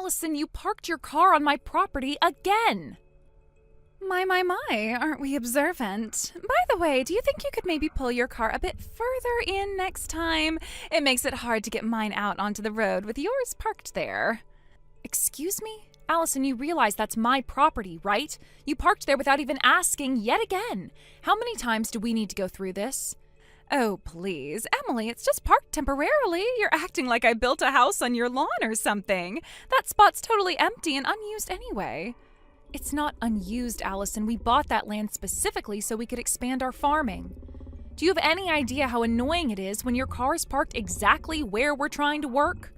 Allison, you parked your car on my property again. My, aren't we observant? By the way, do you think you could maybe pull your car a bit further in next time? It makes it hard to get mine out onto the road with yours parked there. Excuse me? Allison, you realize that's my property, right? You parked there without even asking yet again. How many times do we need to go through this? Oh, please. Emily, it's just parked temporarily. You're acting like I built a house on your lawn or something. That spot's totally empty and unused anyway. It's not unused, Allison. We bought that land specifically so we could expand our farming. Do you have any idea how annoying it is when your car is parked exactly where we're trying to work?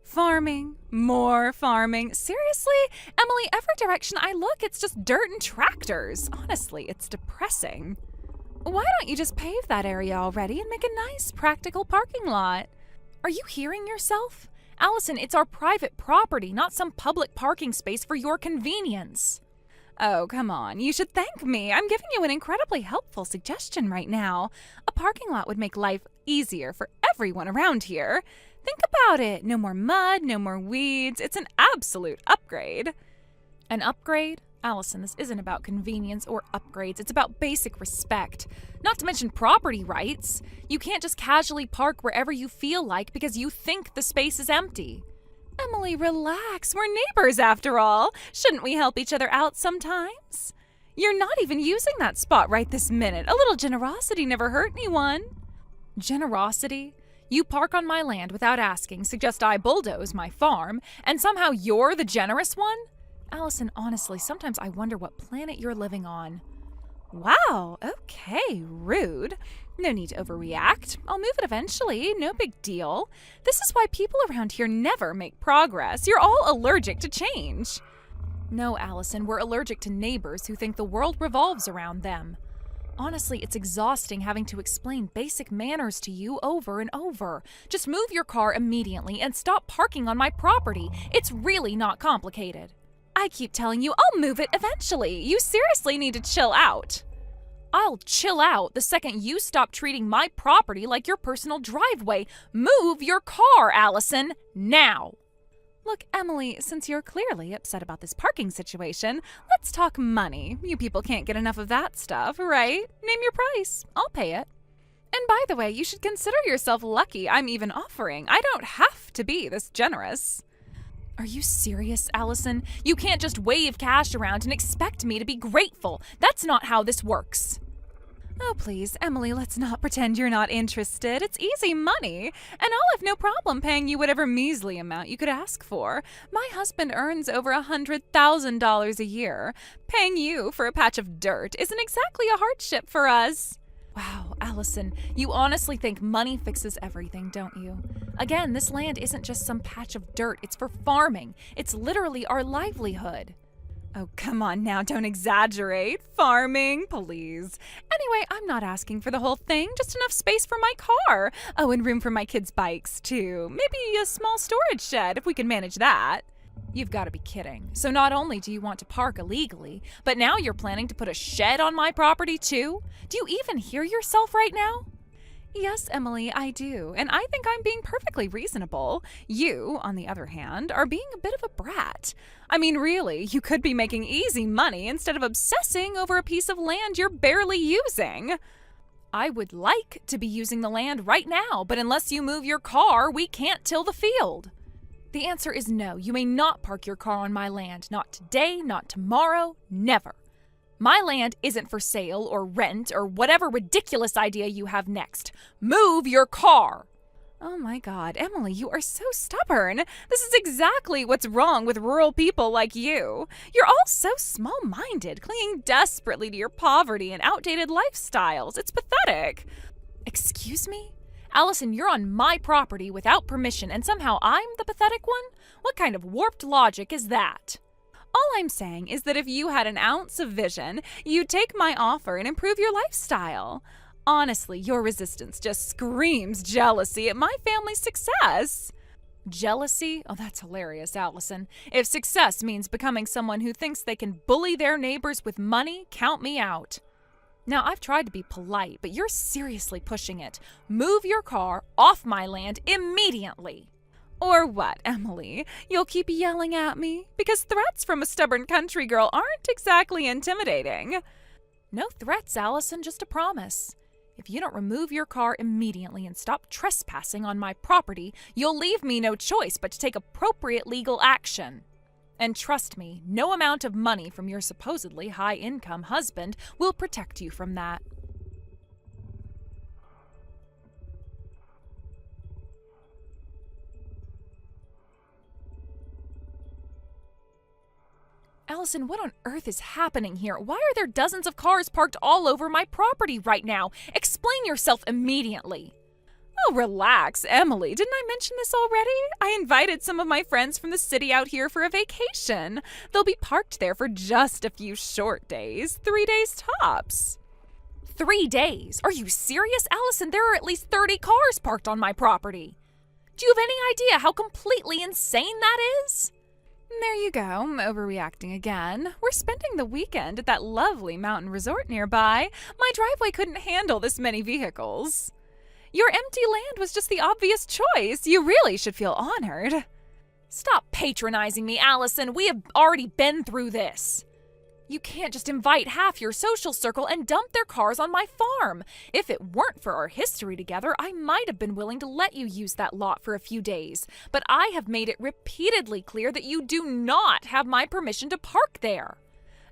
Farming. More farming. Seriously? Emily, every direction I look, it's just dirt and tractors. Honestly, it's depressing. Why don't you just pave that area already and make a nice, practical parking lot? Are you hearing yourself? Allison, it's our private property, not some public parking space for your convenience. Oh, come on. You should thank me. I'm giving you an incredibly helpful suggestion right now. A parking lot would make life easier for everyone around here. Think about it. No more mud, no more weeds. It's an absolute upgrade. An upgrade? Allison, this isn't about convenience or upgrades. It's about basic respect. Not to mention property rights. You can't just casually park wherever you feel like because you think the space is empty. Emily, relax. We're neighbors after all. Shouldn't we help each other out sometimes? You're not even using that spot right this minute. A little generosity never hurt anyone. Generosity? You park on my land without asking, suggest I bulldoze my farm, and somehow you're the generous one? Allison, honestly, sometimes I wonder what planet you're living on. Wow, okay, rude. No need to overreact. I'll move it eventually, no big deal. This is why people around here never make progress. You're all allergic to change. No, Allison, we're allergic to neighbors who think the world revolves around them. Honestly, it's exhausting having to explain basic manners to you over and over. Just move your car immediately and stop parking on my property. It's really not complicated. I keep telling you I'll move it eventually. You seriously need to chill out. I'll chill out the second you stop treating my property like your personal driveway. Move your car, Allison, now. Look, Emily, since you're clearly upset about this parking situation, let's talk money. You people can't get enough of that stuff, right? Name your price. I'll pay it. And by the way, you should consider yourself lucky I'm even offering. I don't have to be this generous. Are you serious, Allison? You can't just wave cash around and expect me to be grateful. That's not how this works. Oh, please, Emily, let's not pretend you're not interested. It's easy money, and I'll have no problem paying you whatever measly amount you could ask for. My husband earns over $100,000 a year. Paying you for a patch of dirt isn't exactly a hardship for us. Wow, Allison, you honestly think money fixes everything, don't you? Again, this land isn't just some patch of dirt. It's for farming. It's literally our livelihood. Oh, come on now, don't exaggerate. Farming, please. Anyway, I'm not asking for the whole thing, just enough space for my car. Oh, and room for my kids' bikes, too. Maybe a small storage shed, if we can manage that. You've got to be kidding. So not only do you want to park illegally, but now you're planning to put a shed on my property, too? Do you even hear yourself right now? Yes, Emily, I do, and I think I'm being perfectly reasonable. You, on the other hand, are being a bit of a brat. I mean, really, you could be making easy money instead of obsessing over a piece of land you're barely using. I would like to be using the land right now, but unless you move your car, we can't till the field. The answer is no. You may not park your car on my land. Not today, not tomorrow, never. My land isn't for sale or rent or whatever ridiculous idea you have next. Move your car! Oh my God, Emily, you are so stubborn. This is exactly what's wrong with rural people like you. You're all so small-minded, clinging desperately to your poverty and outdated lifestyles. It's pathetic. Excuse me? Allison, you're on my property without permission, and somehow I'm the pathetic one? What kind of warped logic is that? All I'm saying is that if you had an ounce of vision, you'd take my offer and improve your lifestyle. Honestly, your resistance just screams jealousy at my family's success. Jealousy? Oh, that's hilarious, Allison. If success means becoming someone who thinks they can bully their neighbors with money, count me out. Now, I've tried to be polite, but you're seriously pushing it. Move your car off my land immediately. Or what, Emily? You'll keep yelling at me? Because threats from a stubborn country girl aren't exactly intimidating. No threats, Allison, just a promise. If you don't remove your car immediately and stop trespassing on my property, you'll leave me no choice but to take appropriate legal action. And trust me, no amount of money from your supposedly high-income husband will protect you from that. Allison, what on earth is happening here? Why are there dozens of cars parked all over my property right now? Explain yourself immediately. Oh, relax, Emily. Didn't I mention this already? I invited some of my friends from the city out here for a vacation. They'll be parked there for just a few short days, 3 days tops. 3 days? Are you serious, Allison? There are at least 30 cars parked on my property. Do you have any idea how completely insane that is? There you go, overreacting again. We're spending the weekend at that lovely mountain resort nearby. My driveway couldn't handle this many vehicles. Your empty land was just the obvious choice. You really should feel honored. Stop patronizing me, Allison. We have already been through this. You can't just invite half your social circle and dump their cars on my farm. If it weren't for our history together, I might have been willing to let you use that lot for a few days. But I have made it repeatedly clear that you do not have my permission to park there.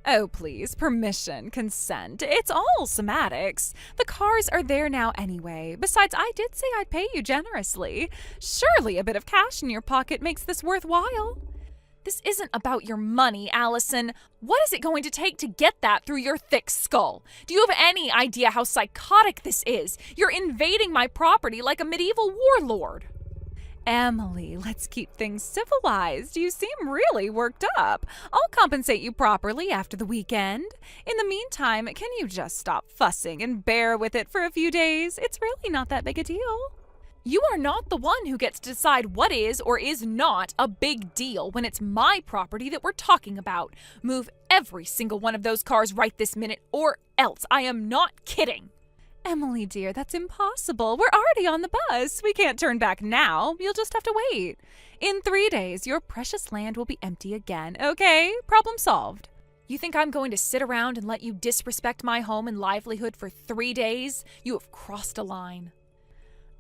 Oh, please, permission, consent. It's all semantics. The cars are there now anyway. Besides, I did say I'd pay you generously. Surely a bit of cash in your pocket makes this worthwhile. This isn't about your money, Allison. What is it going to take to get that through your thick skull? Do you have any idea how psychotic this is? You're invading my property like a medieval warlord. Emily, let's keep things civilized. You seem really worked up. I'll compensate you properly after the weekend. In the meantime, can you just stop fussing and bear with it for a few days? It's really not that big a deal. You are not the one who gets to decide what is or is not a big deal when it's my property that we're talking about. Move every single one of those cars right this minute, or else. I am not kidding. Emily, dear, that's impossible. We're already on the bus. We can't turn back now. You'll just have to wait. In 3 days, your precious land will be empty again, okay? Problem solved. You think I'm going to sit around and let you disrespect my home and livelihood for 3 days? You have crossed a line.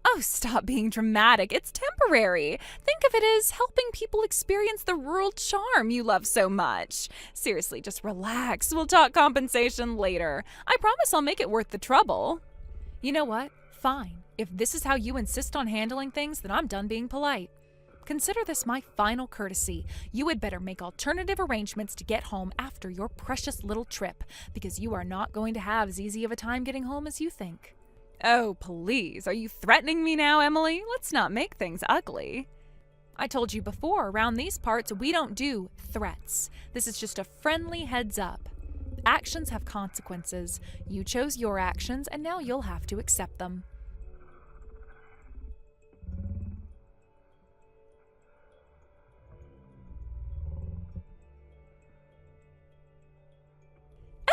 Oh, stop being dramatic. It's temporary. Think of it as helping people experience the rural charm you love so much. Seriously, just relax. We'll talk compensation later. I promise I'll make it worth the trouble. You know what? Fine. If this is how you insist on handling things, then I'm done being polite. Consider this my final courtesy. You had better make alternative arrangements to get home after your precious little trip, because you are not going to have as easy of a time getting home as you think. Oh, please. Are you threatening me now, Emily? Let's not make things ugly. I told you before, around these parts, we don't do threats. This is just a friendly heads up. Actions have consequences. You chose your actions, and now you'll have to accept them.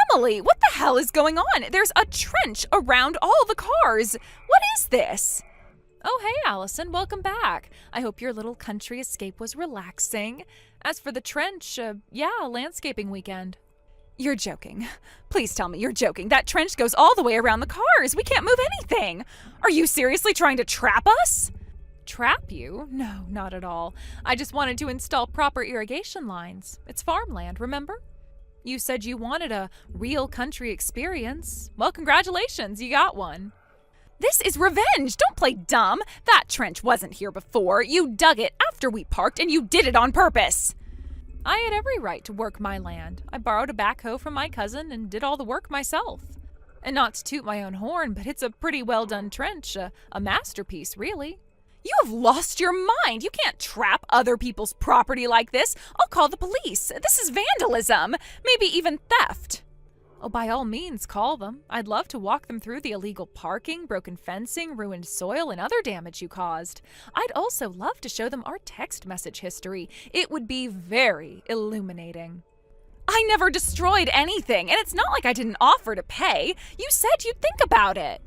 Emily, what the hell is going on? There's a trench around all the cars. What is this? Oh, hey, Allison. Welcome back. I hope your little country escape was relaxing. As for the trench, landscaping weekend. You're joking. Please tell me you're joking. That trench goes all the way around the cars. We can't move anything. Are you seriously trying to trap us? Trap you? No, not at all. I just wanted to install proper irrigation lines. It's farmland, remember? You said you wanted a real country experience. Well, congratulations, you got one. This is revenge. Don't play dumb. That trench wasn't here before. You dug it after we parked, and you did it on purpose. I had every right to work my land. I borrowed a backhoe from my cousin and did all the work myself. And not to toot my own horn, but it's a pretty well done trench, a masterpiece, really. You have lost your mind. You can't trap other people's property like this. I'll call the police. This is vandalism, maybe even theft. Oh, by all means, call them. I'd love to walk them through the illegal parking, broken fencing, ruined soil, and other damage you caused. I'd also love to show them our text message history. It would be very illuminating. I never destroyed anything, and it's not like I didn't offer to pay. You said you'd think about it.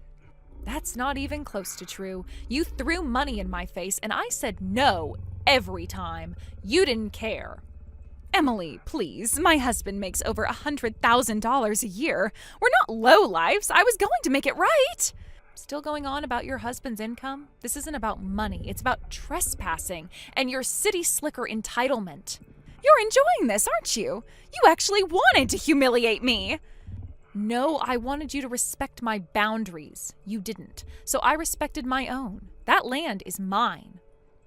That's not even close to true. You threw money in my face, and I said no every time. You didn't care. Emily, please. My husband makes over $100,000 a year. We're not lowlifes. I was going to make it right. Still going on about your husband's income? This isn't about money. It's about trespassing and your city slicker entitlement. You're enjoying this, aren't you? You actually wanted to humiliate me. No, I wanted you to respect my boundaries. You didn't. So I respected my own. That land is mine.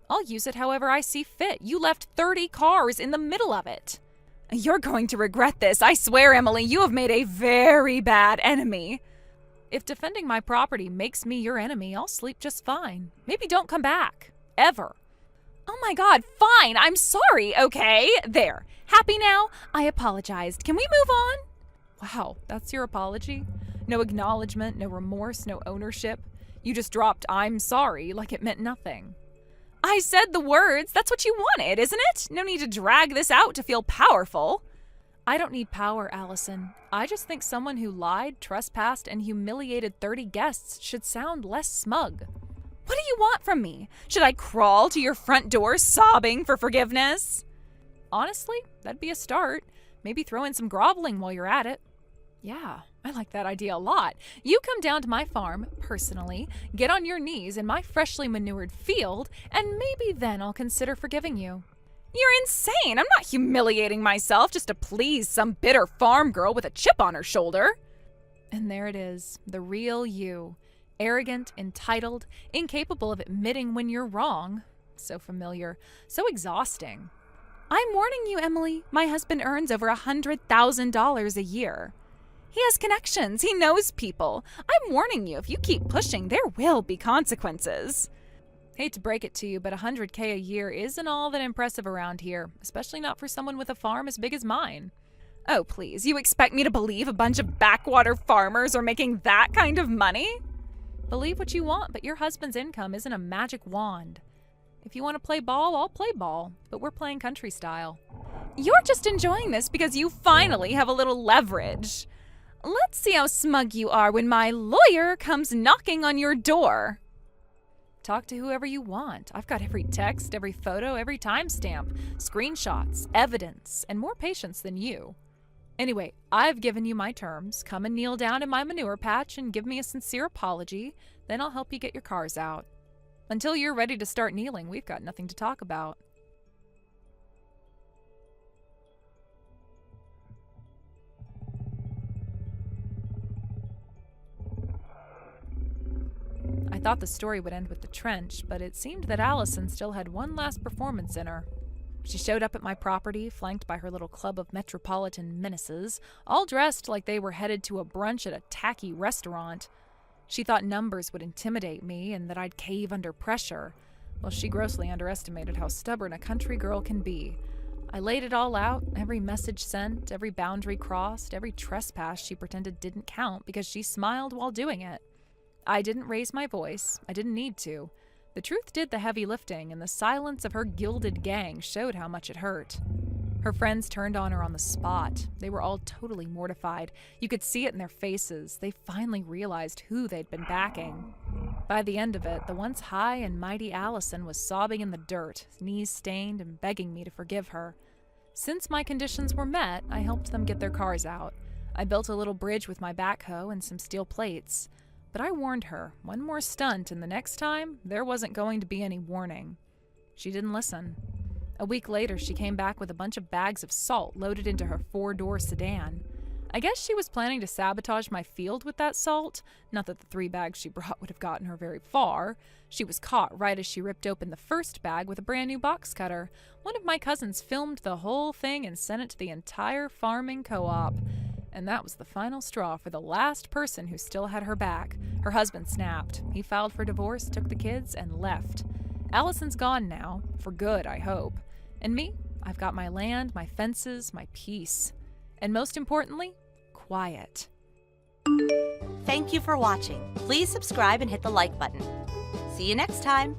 I'll use it however I see fit. You left 30 cars in the middle of it. You're going to regret this. I swear, Emily, you have made a very bad enemy. If defending my property makes me your enemy, I'll sleep just fine. Maybe don't come back. Ever. Oh my God, fine. I'm sorry, okay? There. Happy now? I apologized. Can we move on? Wow, that's your apology? No acknowledgement, no remorse, no ownership. You just dropped "I'm sorry" like it meant nothing. I said the words. That's what you wanted, isn't it? No need to drag this out to feel powerful. I don't need power, Allison. I just think someone who lied, trespassed, and humiliated 30 guests should sound less smug. What do you want from me? Should I crawl to your front door sobbing for forgiveness? Honestly, that'd be a start. Maybe throw in some groveling while you're at it. Yeah, I like that idea a lot. You come down to my farm, personally, get on your knees in my freshly manured field, and maybe then I'll consider forgiving you. You're insane. I'm not humiliating myself just to please some bitter farm girl with a chip on her shoulder. And there it is, the real you. Arrogant, entitled, incapable of admitting when you're wrong. So familiar, so exhausting. I'm warning you, Emily. My husband earns over $100,000 a year. He has connections. He knows people. I'm warning you, if you keep pushing, there will be consequences. Hate to break it to you, but $100K a year isn't all that impressive around here, especially not for someone with a farm as big as mine. Oh, please, you expect me to believe a bunch of backwater farmers are making that kind of money? Believe what you want, but your husband's income isn't a magic wand. If you want to play ball, I'll play ball, but we're playing country style. You're just enjoying this because you finally have a little leverage. Let's see how smug you are when my lawyer comes knocking on your door. Talk to whoever you want. I've got every text, every photo, every timestamp, screenshots, evidence, and more patience than you. Anyway, I've given you my terms. Come and kneel down in my manure patch and give me a sincere apology. Then I'll help you get your cars out. Until you're ready to start kneeling, we've got nothing to talk about. I thought the story would end with the trench, but it seemed that Allison still had one last performance in her. She showed up at my property, flanked by her little club of metropolitan menaces, all dressed like they were headed to a brunch at a tacky restaurant. She thought numbers would intimidate me and that I'd cave under pressure. Well, she grossly underestimated how stubborn a country girl can be. I laid it all out, every message sent, every boundary crossed, every trespass she pretended didn't count because she smiled while doing it. I didn't raise my voice. I didn't need to. The truth did the heavy lifting, and the silence of her gilded gang showed how much it hurt. Her friends turned on her on the spot. They were all totally mortified. You could see it in their faces. They finally realized who they'd been backing. By the end of it, the once high and mighty Allison was sobbing in the dirt, knees stained and begging me to forgive her. Since my conditions were met, I helped them get their cars out. I built a little bridge with my backhoe and some steel plates. But I warned her, one more stunt and the next time, there wasn't going to be any warning. She didn't listen. A week later, she came back with a bunch of bags of salt loaded into her 4-door sedan. I guess she was planning to sabotage my field with that salt. Not that the 3 bags she brought would have gotten her very far. She was caught right as she ripped open the first bag with a brand new box cutter. One of my cousins filmed the whole thing and sent it to the entire farming co-op. And that was the final straw for the last person who still had her back. Her husband snapped. He filed for divorce, took the kids, and left. Allison's gone now. For good, I hope. And me? I've got my land, my fences, my peace. And most importantly, quiet. Thank you for watching. Please subscribe and hit the like button. See you next time.